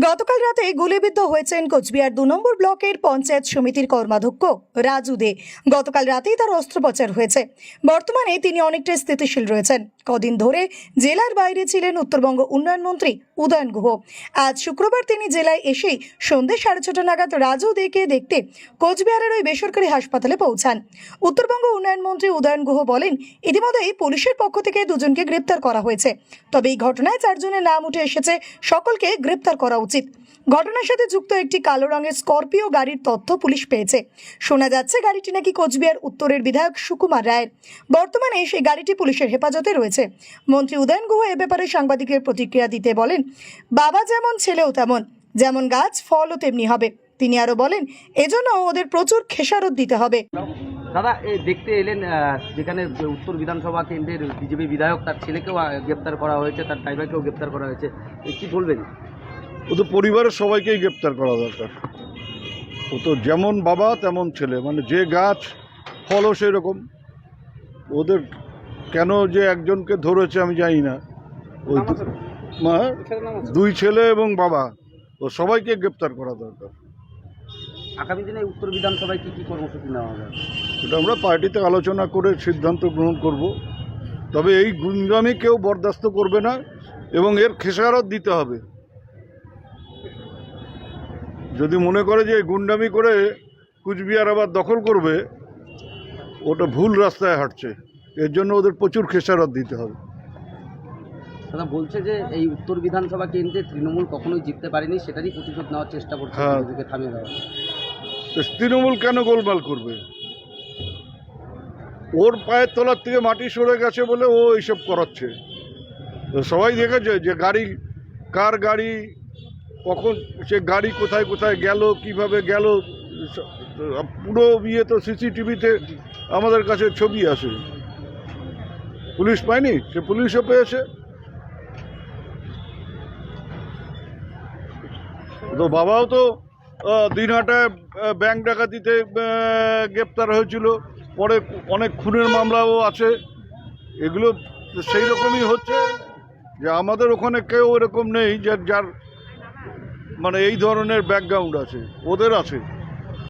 গতকাল রাতে গুলিবিদ্ধ হয়েছেন কোচবিহার ২ নম্বর ব্লকের পঞ্চায়েত সমিতির কর্মাধ্যক্ষ রাজু দে। গতকাল রাতেই তার অস্ত্রোপচার হয়েছে। বর্তমানে তিনি অনেকটা স্থিতিশীল রয়েছেন। কদিন ধরে জেলার বাইরে ছিলেন উত্তরবঙ্গ উন্নয়ন মন্ত্রী উদয়ন গুহ। আজ শুক্রবার তিনি জেলায় এসেই সন্ধ্যে 6:30 নাগাদ রাজু দেকে দেখতে কোচবিহারের ওই বেসরকারি হাসপাতালে পৌঁছান। উত্তরবঙ্গ উন্নয়ন মন্ত্রী উদয়ন গুহ বলেন, ইতিমধ্যেই পুলিশের পক্ষ থেকে দুজনকে গ্রেপ্তার করা হয়েছে। তবে এই ঘটনায় 4 জনের নাম উঠে এসেছে। সকলকে গ্রেপ্তার করা উচিত। ঘটনার সাথে যুক্ত একটি কালো রঙের স্করপিও গাড়ির তথ্য পুলিশ পেয়েছে। শোনা যাচ্ছে গাড়িটি নাকি কোচবিহার উত্তরের বিধায়ক সুকুমার রায়ের। বর্তমানে সেই গাড়িটি পুলিশের হেফাজতে রয়েছে। মন্ত্রী উদয়ন গুহ এ ব্যাপারে সাংবাদিকদের প্রতিক্রিয়া দিতে বলেন, বাবা যেমন ছেলেও তেমন, যেমন গাছ ফলও তেমনি হবে। তিনি আরো বলেন, এজন্য ওদের প্রচুর খেসারত দিতে হবে। দাদা, এই দেখতে এলেন যেখানে উত্তর বিধানসভা কেন্দ্রের বিজেপি বিধায়ক, তার ছেলেকেও গ্রেপ্তার করা হয়েছে, তার ড্রাইভারকেও গ্রেপ্তার করা হয়েছে, কি বলবেন? ও তো পরিবারের সবাইকেই গ্রেপ্তার করা দরকার। ও তো যেমন বাবা তেমন ছেলে, মানে যে গাছ ফলও সেই রকম। ওদের কেন যে একজনকে ধরেছে আমি জানি না। ওই 2 ছেলে এবং বাবা, ও সবাইকে গ্রেপ্তার করা দরকার। আগামী দিনে উত্তর বিধানসভায় কি কি কর্মসূচি নেওয়া হবে? এটা আমরা পার্টিতে আলোচনা করে সিদ্ধান্ত গ্রহণ করব। তবে এই গুন্ডামি কেউ বরদাস্ত করবে না এবং এর খেসারত দিতে হবে। যদি মনে করে যে গুন্ডামি করে কুচবিহার আবার দখল করবে, ওটা ভুল রাস্তায় হাঁটছে। এর জন্য ওদের প্রচুর খেসারত দিতে হবে। দাদা বলছে যে এই উত্তর বিধানসভা কেন্দ্রে তৃণমূল কখনোই জিততে পারেনি, সেটারই প্রতিশোধ নেওয়ার চেষ্টা করছে। হ্যাঁ, বিজেপিকে থামিয়ে দেওয়া। তৃণমূল কেন গোলমাল করবে? ওর পায়ের তলার থেকে মাটি সরে গেছে বলে ও এইসব করাচ্ছে। তো সবাই দেখেছে যে গাড়ি, কার গাড়ি, কখন সে গাড়ি কোথায় কোথায় গেল, কিভাবে গেল, পুরো বিয়ে তো সিসিটিভিতে আমাদের কাছে ছবি আছে। পুলিশ পায়নি, সে পুলিশও পেয়েছে। তো বাবাও তো দিনহাটায় ব্যাংক ডাকাতিতে গ্রেপ্তার হয়েছিল, পরে অনেক খুনের মামলাও আছে। এগুলো সেই রকমই হচ্ছে যে আমাদের ওখানে কেউ এরকম নেই যার মানে এই ধরনের ব্যাকগ্রাউন্ড আছে, ওদের আছে।